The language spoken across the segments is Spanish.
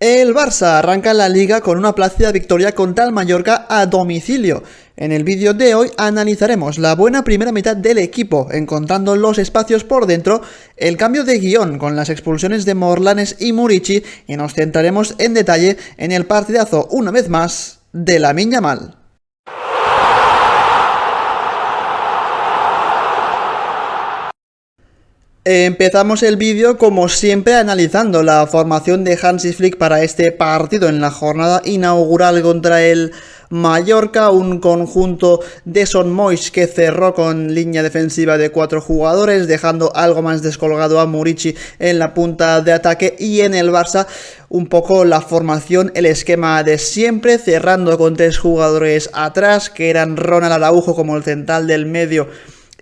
El Barça arranca la Liga con una plácida victoria contra el Mallorca a domicilio. En el vídeo de hoy analizaremos la buena primera mitad del equipo, encontrando los espacios por dentro, el cambio de guión con las expulsiones de Morlanes y Murici, y nos centraremos en detalle en el partidazo, una vez más, de Lamine Yamal. Empezamos el vídeo como siempre analizando la formación de Hansi Flick para este partido en la jornada inaugural contra el Mallorca, un conjunto de Son Moix que cerró con línea defensiva de 4 jugadores, dejando algo más descolgado a Murici en la punta de ataque, y en el Barça un poco la formación, el esquema de siempre, cerrando con 3 jugadores atrás, que eran Ronald Araujo como el central del medio,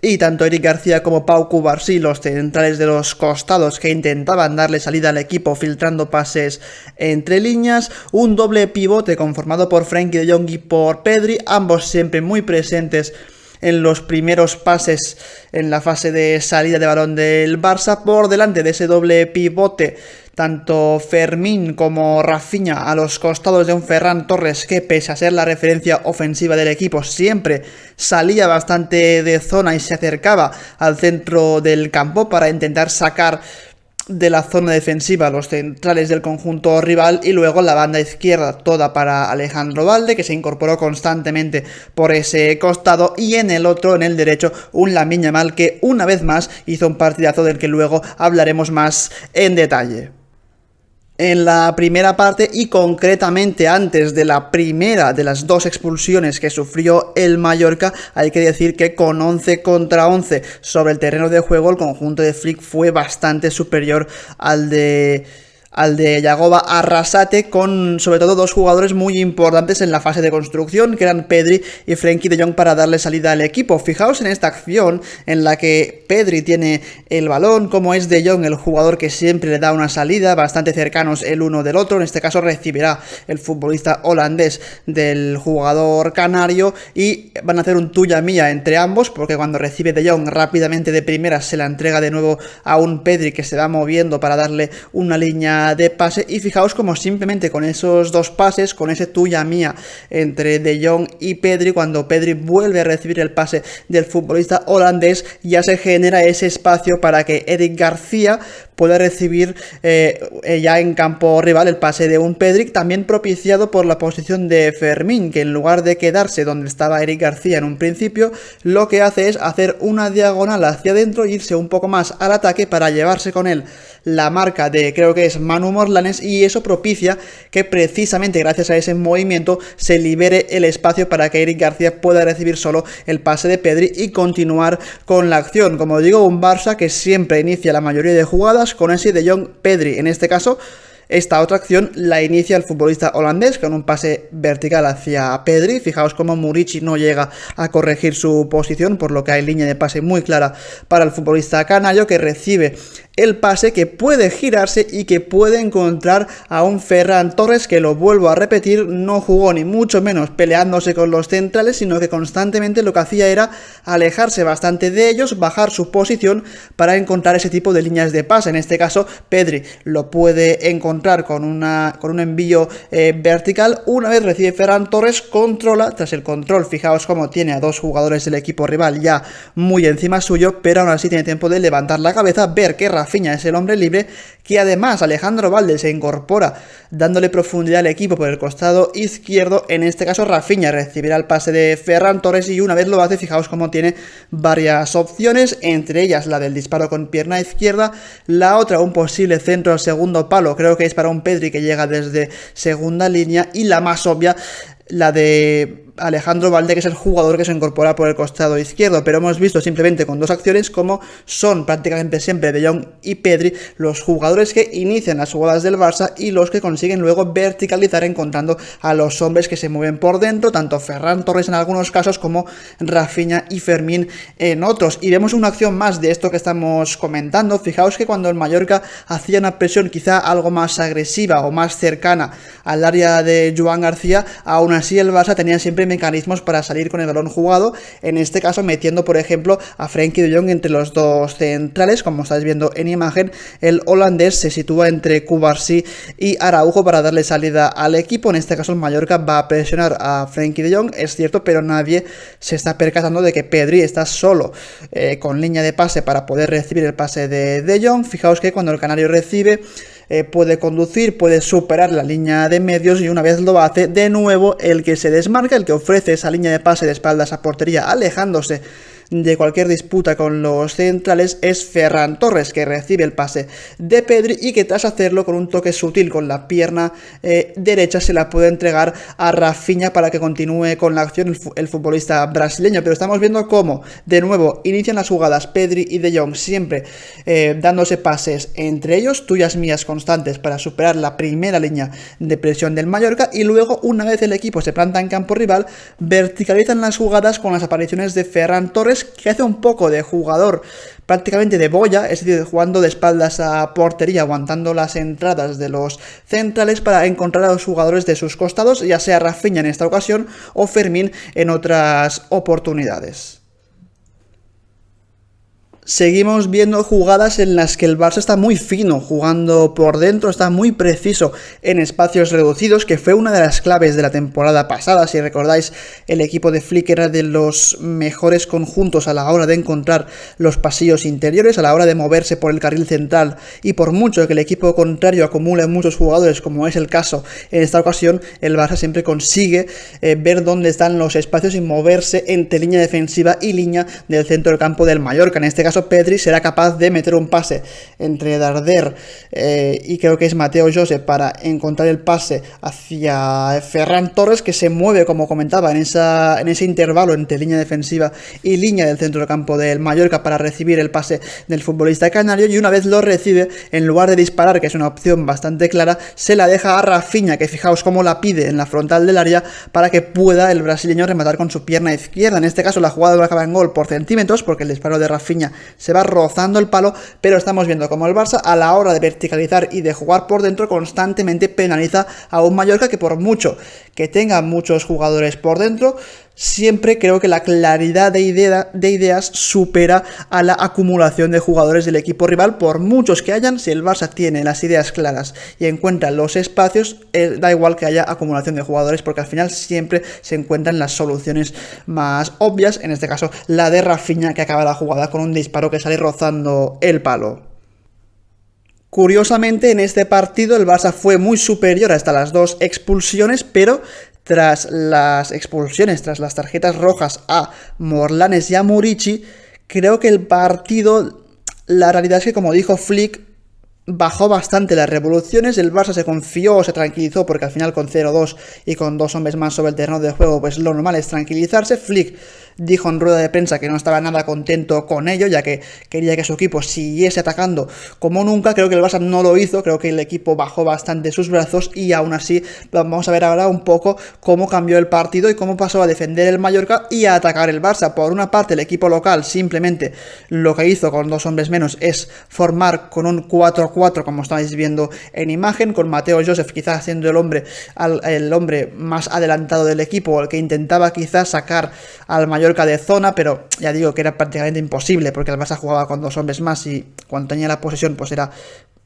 y tanto Eric García como Pau Cubarsí, los centrales de los costados, que intentaban darle salida al equipo filtrando pases entre líneas. Un doble pivote conformado por Frenkie de Jong y por Pedri, ambos siempre muy presentes en los primeros pases en la fase de salida de balón del Barça. Por delante de ese doble pivote, tanto Fermín como Rafinha a los costados de un Ferran Torres que, pese a ser la referencia ofensiva del equipo, siempre salía bastante de zona y se acercaba al centro del campo para intentar sacar de la zona defensiva los centrales del conjunto rival, y luego la banda izquierda toda para Alejandro Balde, que se incorporó constantemente por ese costado, y en el otro, en el derecho, un Lamine Yamal que una vez más hizo un partidazo del que luego hablaremos más en detalle. En la primera parte, y concretamente antes de la primera de las 2 expulsiones que sufrió el Mallorca, hay que decir que con 11 contra 11 sobre el terreno de juego, el conjunto de Flick fue bastante superior al de Yagoba Arrasate, con sobre todo 2 jugadores muy importantes en la fase de construcción, que eran Pedri y Frenkie de Jong, para darle salida al equipo. Fijaos en esta acción en la que Pedri tiene el balón, como es de Jong el jugador que siempre le da una salida, bastante cercanos el uno del otro. En este caso recibirá el futbolista holandés del jugador canario, y van a hacer un tuya mía entre ambos, porque cuando recibe de Jong rápidamente de primera se la entrega de nuevo a un Pedri que se va moviendo para darle una línea de pase. Y fijaos como simplemente con esos 2 pases, con ese tuya mía entre De Jong y Pedri, cuando Pedri vuelve a recibir el pase del futbolista holandés, ya se genera ese espacio para que Eric García pueda recibir ya en campo rival el pase de un Pedri, también propiciado por la posición de Fermín, que en lugar de quedarse donde estaba Eric García en un principio, lo que hace es hacer una diagonal hacia adentro e irse un poco más al ataque para llevarse con él la marca de, creo que es Manu Morlanes, y eso propicia que precisamente gracias a ese movimiento se libere el espacio para que Eric García pueda recibir solo el pase de Pedri y continuar con la acción. Como digo, un Barça que siempre inicia la mayoría de jugadas con ese De Jong Pedri. En este caso, esta otra acción la inicia el futbolista holandés con un pase vertical hacia Pedri. Fijaos cómo Murici no llega a corregir su posición, por lo que hay línea de pase muy clara para el futbolista canario, que recibe el pase, que puede girarse y que puede encontrar a un Ferran Torres que, lo vuelvo a repetir, no jugó ni mucho menos peleándose con los centrales, sino que constantemente lo que hacía era alejarse bastante de ellos, bajar su posición para encontrar ese tipo de líneas de pase. En este caso, Pedri lo puede encontrar con un envío vertical. Una vez recibe Ferran Torres, controla, tras el control, fijaos cómo tiene a 2 jugadores del equipo rival ya muy encima suyo, pero aún así tiene tiempo de levantar la cabeza, ver que Rafinha es el hombre libre, que además Alejandro Balde se incorpora dándole profundidad al equipo por el costado izquierdo. En este caso Rafinha recibirá el pase de Ferran Torres, y una vez lo hace, fijaos cómo tiene varias opciones, entre ellas la del disparo con pierna izquierda, la otra un posible centro al segundo palo, creo que es para un Pedri que llega desde segunda línea, y la más obvia, la de Alejandro Balde, que es el jugador que se incorpora por el costado izquierdo. Pero hemos visto simplemente con 2 acciones como son prácticamente siempre De Jong y Pedri los jugadores que inician las jugadas del Barça y los que consiguen luego verticalizar, encontrando a los hombres que se mueven por dentro, tanto Ferran Torres en algunos casos como Rafinha y Fermín en otros. Y vemos una acción más de esto que estamos comentando. Fijaos que cuando el Mallorca hacía una presión quizá algo más agresiva o más cercana al área de Joan García, aún aún así el Barça tenía siempre mecanismos para salir con el balón jugado, en este caso metiendo por ejemplo a Frenkie de Jong entre los dos centrales. Como estáis viendo en imagen, el holandés se sitúa entre Cubarsí y Araujo para darle salida al equipo. En este caso el Mallorca va a presionar a Frenkie de Jong, es cierto, pero nadie se está percatando de que Pedri está solo con línea de pase para poder recibir el pase de Jong. Fijaos que cuando el canario recibe puede conducir, puede superar la línea de medios, y una vez lo hace, de nuevo el que se desmarca, el que ofrece esa línea de pase de espaldas a portería, alejándose de cualquier disputa con los centrales, es Ferran Torres, que recibe el pase de Pedri y que tras hacerlo con un toque sutil con la pierna derecha se la puede entregar a Rafinha para que continúe con la acción el futbolista brasileño. Pero estamos viendo cómo de nuevo inician las jugadas Pedri y De Jong, siempre dándose pases entre ellos, tuyas mías constantes para superar la primera línea de presión del Mallorca, y luego una vez el equipo se planta en campo rival verticalizan las jugadas con las apariciones de Ferran Torres, que hace un poco de jugador prácticamente de boya, es decir, jugando de espaldas a portería, aguantando las entradas de los centrales para encontrar a los jugadores de sus costados, ya sea Rafinha en esta ocasión o Fermín en otras oportunidades. Seguimos viendo jugadas en las que el Barça está muy fino, jugando por dentro, está muy preciso en espacios reducidos, que fue una de las claves de la temporada pasada. Si recordáis, el equipo de Flick era de los mejores conjuntos a la hora de encontrar los pasillos interiores, a la hora de moverse por el carril central, y por mucho que el equipo contrario acumule muchos jugadores, como es el caso en esta ocasión, el Barça siempre consigue ver dónde están los espacios y moverse entre línea defensiva y línea del centro del campo del Mallorca. En este caso Pedri será capaz de meter un pase entre Darder y creo que es Mateo Josep para encontrar el pase hacia Ferran Torres, que se mueve, como comentaba, en ese intervalo entre línea defensiva y línea del centro del campo del Mallorca para recibir el pase del futbolista canario, y una vez lo recibe, en lugar de disparar, que es una opción bastante clara, se la deja a Rafinha, que fijaos cómo la pide en la frontal del área para que pueda el brasileño rematar con su pierna izquierda. En este caso la jugada no acaba en gol por centímetros, porque el disparo de Rafinha se va rozando el palo, pero estamos viendo como el Barça, a la hora de verticalizar y de jugar por dentro, constantemente penaliza a un Mallorca que, por mucho que tenga muchos jugadores por dentro, siempre creo que la claridad de ideas supera a la acumulación de jugadores del equipo rival. Por muchos que hayan, si el Barça tiene las ideas claras y encuentra los espacios, da igual que haya acumulación de jugadores, porque al final siempre se encuentran las soluciones más obvias, en este caso la de Rafinha, que acaba la jugada con un disparo que sale rozando el palo. Curiosamente, en este partido el Barça fue muy superior hasta las dos expulsiones, pero tras las expulsiones, tras las tarjetas rojas a Morlanes y a Murici, creo que el partido, la realidad es que, como dijo Flick, bajó bastante las revoluciones. El Barça se confió, se tranquilizó, porque al final con 0-2 y con dos hombres más sobre el terreno de juego, pues lo normal es tranquilizarse. Flick dijo en rueda de prensa que no estaba nada contento con ello, ya que quería que su equipo siguiese atacando como nunca. Creo que el Barça no lo hizo, creo que el equipo bajó bastante sus brazos, y aún así vamos a ver ahora un poco cómo cambió el partido y cómo pasó a defender el Mallorca y a atacar el Barça. Por una parte, el equipo local simplemente lo que hizo con dos hombres menos es formar con un 4-4, como estáis viendo en imagen, con Mateo Josep quizás siendo el hombre más adelantado del equipo, el que intentaba quizás sacar al Mallorca de zona, pero ya digo que era prácticamente imposible, porque el Barça jugaba con dos hombres más y cuando tenía la posesión pues era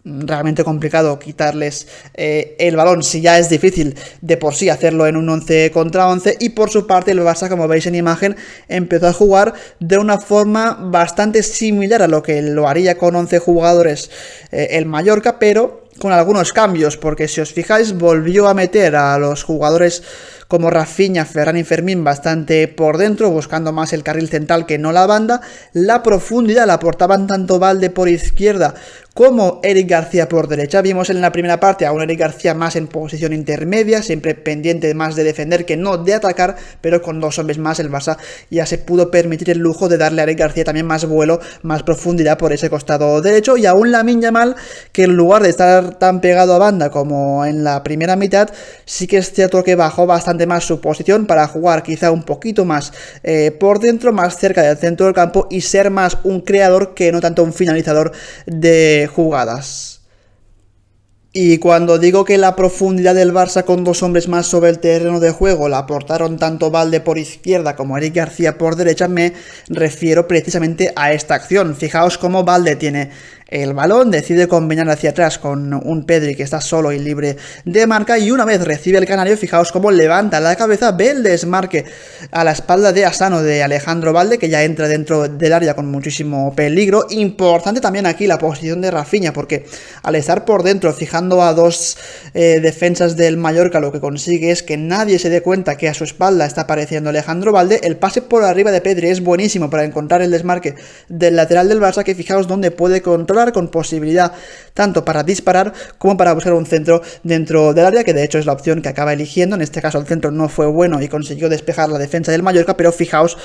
realmente complicado quitarles el balón, si ya es difícil de por sí hacerlo en un 11 contra 11. Y por su parte el Barça, como veis en imagen, empezó a jugar de una forma bastante similar a lo que lo haría con 11 jugadores el Mallorca, pero con algunos cambios, porque si os fijáis volvió a meter a los jugadores como Rafinha, Ferran y Fermín bastante por dentro, buscando más el carril central que no la banda. La profundidad la aportaban tanto Valde por izquierda como Eric García por derecha. Vimos en la primera parte a un Eric García más en posición intermedia, siempre pendiente más de defender que no de atacar, pero con dos hombres más el Barça ya se pudo permitir el lujo de darle a Eric García también más vuelo, más profundidad por ese costado derecho. Y aún Lamine Yamal, que en lugar de estar tan pegado a banda como en la primera mitad, sí que es cierto que bajó bastante más su posición para jugar quizá un poquito más por dentro, más cerca del centro del campo, y ser más un creador que no tanto un finalizador de jugadas. Y cuando digo que la profundidad del Barça con dos hombres más sobre el terreno de juego la aportaron tanto Valde por izquierda como Eric García por derecha, me refiero precisamente a esta acción. Fijaos cómo Valde tiene el balón, decide combinar hacia atrás con un Pedri que está solo y libre de marca, y una vez recibe el canario, fijaos cómo levanta la cabeza, ve el desmarque a la espalda de Asano de Alejandro Valde, que ya entra dentro del área con muchísimo peligro. Importante también aquí la posición de Rafinha, porque al estar por dentro fijando a dos defensas del Mallorca, lo que consigue es que nadie se dé cuenta que a su espalda está apareciendo Alejandro Valde. El pase por arriba de Pedri es buenísimo para encontrar el desmarque del lateral del Barça, que fijaos dónde puede controlar, con posibilidad tanto para disparar como para buscar un centro dentro del área, que de hecho es la opción que acaba eligiendo. En este caso el centro no fue bueno y consiguió despejar la defensa del Mallorca, pero fijaos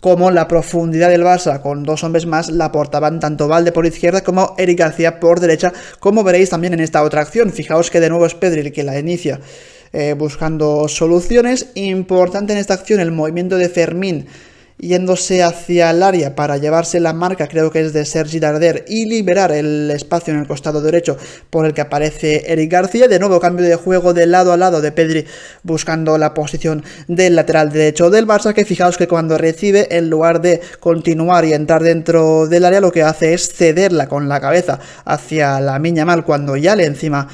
cómo la profundidad del Barça con dos hombres más la aportaban tanto Valde por izquierda como Eric García por derecha, como veréis también en esta otra acción. Fijaos que de nuevo es Pedri el que la inicia buscando soluciones. Importante en esta acción el movimiento de Fermín yéndose hacia el área para llevarse la marca, creo que es de Sergi Darder, y liberar el espacio en el costado derecho por el que aparece Eric García. De nuevo cambio de juego de lado a lado de Pedri buscando la posición del lateral derecho del Barça, que fijaos que cuando recibe, en lugar de continuar y entrar dentro del área, lo que hace es cederla con la cabeza hacia Lamine Yamal cuando ya le encima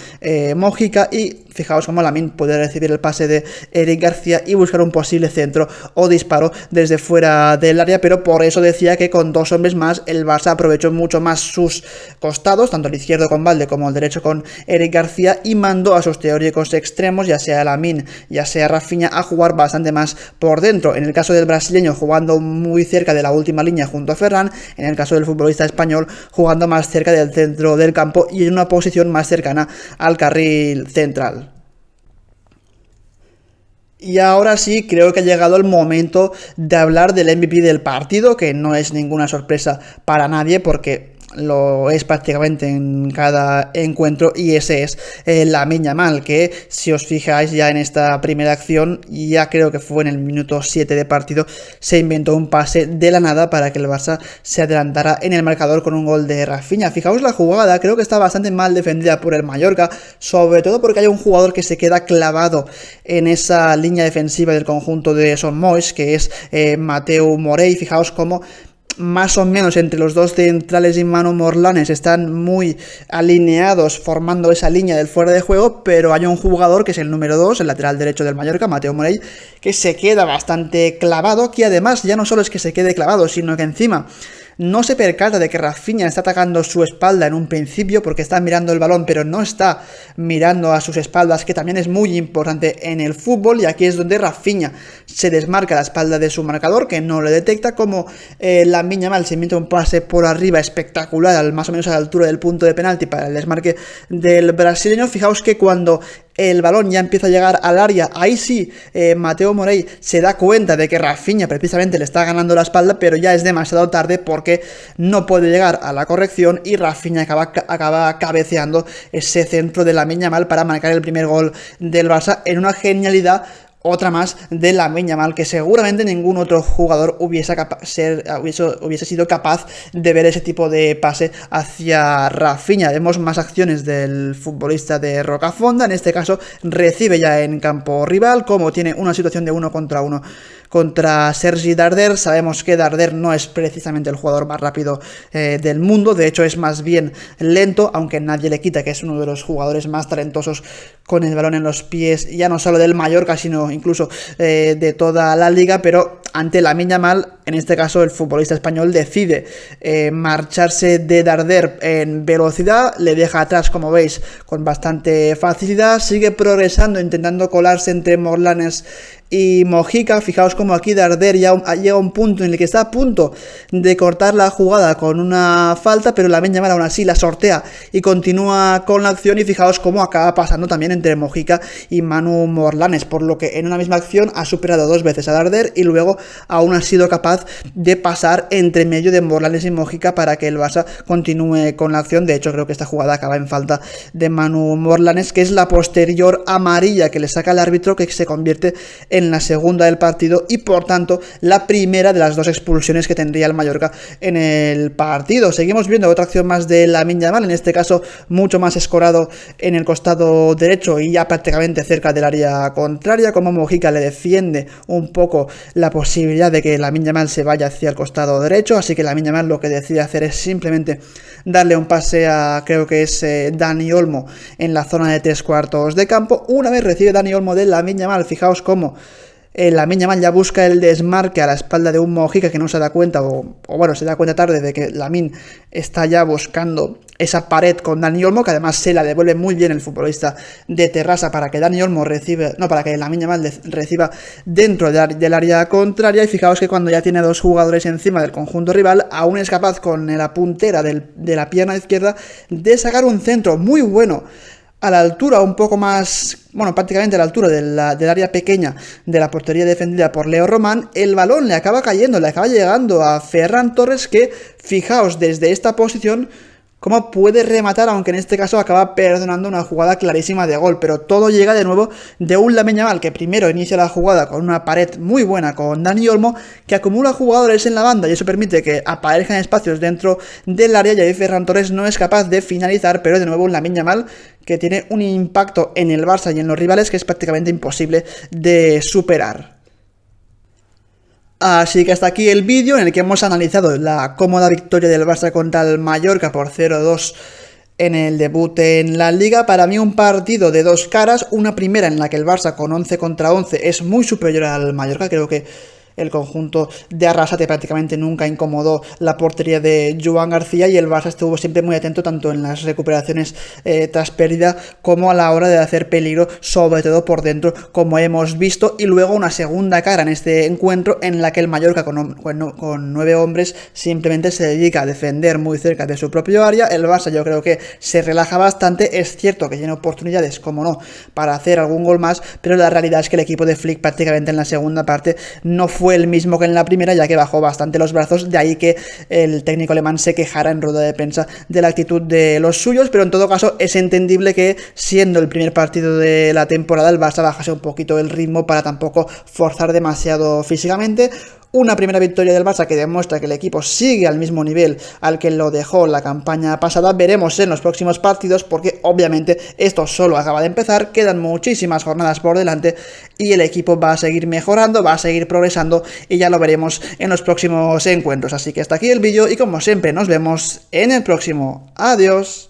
Mojica, y fijaos cómo Lamine puede recibir el pase de Eric García y buscar un posible centro o disparo desde fuera del área. Pero por eso decía que con dos hombres más el Barça aprovechó mucho más sus costados, tanto el izquierdo con Valde como el derecho con Eric García, y mandó a sus teóricos extremos, ya sea Lamine, ya sea Rafinha, a jugar bastante más por dentro. En el caso del brasileño jugando muy cerca de la última línea junto a Ferran, en el caso del futbolista español jugando más cerca del centro del campo y en una posición más cercana al carril central. Y ahora sí, creo que ha llegado el momento de hablar del MVP del partido, que no es ninguna sorpresa para nadie porque lo es prácticamente en cada encuentro, y ese es Lamine Yamal, que si os fijáis ya en esta primera acción, ya creo que fue en el minuto 7 de partido, se inventó un pase de la nada para que el Barça se adelantara en el marcador con un gol de Rafinha. Fijaos la jugada, creo que está bastante mal defendida por el Mallorca, sobre todo porque hay un jugador que se queda clavado en esa línea defensiva del conjunto de Son Moix, que es Mateu Morey. Fijaos cómo más o menos entre los dos centrales y Manu Morlanes están muy alineados formando esa línea del fuera de juego, pero hay un jugador que es el número 2, el lateral derecho del Mallorca, Mateu Morey, que se queda bastante clavado, que además ya no solo es que se quede clavado, sino que encima no se percata de que Rafinha está atacando su espalda en un principio porque está mirando el balón, pero no está mirando a sus espaldas, que también es muy importante en el fútbol. Y aquí es donde Rafinha se desmarca la espalda de su marcador, que no le detecta, como Lamine Yamal se inventa un pase por arriba espectacular, más o menos a la altura del punto de penalti para el desmarque del brasileño. Fijaos que cuando el balón ya empieza a llegar al área, ahí sí Mateu Morey se da cuenta de que Rafinha precisamente le está ganando la espalda, pero ya es demasiado tarde porque no puede llegar a la corrección, y Rafinha acaba cabeceando ese centro de Lamine Yamal para marcar el primer gol del Barça en una genialidad. Otra más de Lamine Yamal, que seguramente ningún otro jugador hubiese sido capaz de ver ese tipo de pase hacia Rafinha. Vemos más acciones del futbolista de Rocafonda, en este caso recibe ya en campo rival, como tiene una situación de 1 contra 1 contra Sergi Darder. Sabemos que Darder no es precisamente el jugador más rápido del mundo, de hecho es más bien lento, aunque nadie le quita que es uno de los jugadores más talentosos con el balón en los pies, ya no solo del Mallorca, sino incluso de toda la liga. Pero ante Lamine Yamal, en este caso el futbolista español decide marcharse de Darder en velocidad, le deja atrás, como veis, con bastante facilidad, sigue progresando intentando colarse entre Morlanes y Mojica. Fijaos como aquí Darder ya llega a un punto en el que está a punto de cortar la jugada con una falta, pero Lamine Yamal aún así la sortea y continúa con la acción, y fijaos cómo acaba pasando también entre Mojica y Manu Morlanes, por lo que en una misma acción ha superado 2 veces a Darder y luego aún ha sido capaz de pasar entre medio de Morlanes y Mojica para que el Barça continúe con la acción. De hecho, creo que esta jugada acaba en falta de Manu Morlanes, que es la posterior amarilla que le saca el árbitro, que se convierte en la segunda del partido y por tanto la primera de las 2 expulsiones que tendría el Mallorca en el partido. Seguimos viendo otra acción más de Lamine Yamal, en este caso mucho más escorado en el costado derecho y ya prácticamente cerca del área contraria, como Mojica le defiende un poco la posibilidad de que Lamine Yamal se vaya hacia el costado derecho, así que Lamine Yamal lo que decide hacer es simplemente darle un pase a, creo que es Dani Olmo, en la zona de 3/4 de campo. Una vez recibe Dani Olmo de Lamine Yamal, fijaos cómo Lamine Yamal ya busca el desmarque a la espalda de un Mojica que no se da cuenta, o bueno, se da cuenta tarde de que Lamine está ya buscando esa pared con Dani Olmo, que además se la devuelve muy bien el futbolista de Terrassa para que Dani Olmo para que Lamine Yamal reciba dentro del área contraria. Y fijaos que cuando ya tiene 2 jugadores encima del conjunto rival, aún es capaz con la puntera de la pierna izquierda de sacar un centro muy bueno a la altura, un poco más, bueno, prácticamente a la altura del área pequeña de la portería defendida por Leo Román. El balón le acaba cayendo, le acaba llegando a Ferran Torres, que, fijaos, desde esta posición cómo puede rematar, aunque en este caso acaba perdonando una jugada clarísima de gol, pero todo llega de nuevo de un Lamine Yamal que primero inicia la jugada con una pared muy buena con Dani Olmo, que acumula jugadores en la banda y eso permite que aparezcan espacios dentro del área y ahí Ferran Torres no es capaz de finalizar, pero de nuevo un Lamine Yamal que tiene un impacto en el Barça y en los rivales que es prácticamente imposible de superar. Así que hasta aquí el vídeo en el que hemos analizado la cómoda victoria del Barça contra el Mallorca por 0-2 en el debut en la Liga. Para mí un partido de 2 caras, una primera en la que el Barça con 11 contra 11 es muy superior al Mallorca. Creo que el conjunto de Arrasate prácticamente nunca incomodó la portería de Joan García y el Barça estuvo siempre muy atento tanto en las recuperaciones tras pérdida como a la hora de hacer peligro, sobre todo por dentro, como hemos visto. Y luego una segunda cara en este encuentro en la que el Mallorca con 9 hombres simplemente se dedica a defender muy cerca de su propio área. El Barça yo creo que se relaja bastante, es cierto que tiene oportunidades, como no, para hacer algún gol más, pero la realidad es que el equipo de Flick prácticamente en la segunda parte no fue el mismo que en la primera, ya que bajó bastante los brazos, de ahí que el técnico alemán se quejara en rueda de prensa de la actitud de los suyos, pero en todo caso es entendible que siendo el primer partido de la temporada el Barça bajase un poquito el ritmo para tampoco forzar demasiado físicamente. Una primera victoria del Barça que demuestra que el equipo sigue al mismo nivel al que lo dejó la campaña pasada. Veremos en los próximos partidos porque obviamente esto solo acaba de empezar, quedan muchísimas jornadas por delante y el equipo va a seguir mejorando, va a seguir progresando y ya lo veremos en los próximos encuentros. Así que hasta aquí el vídeo y como siempre nos vemos en el próximo. Adiós.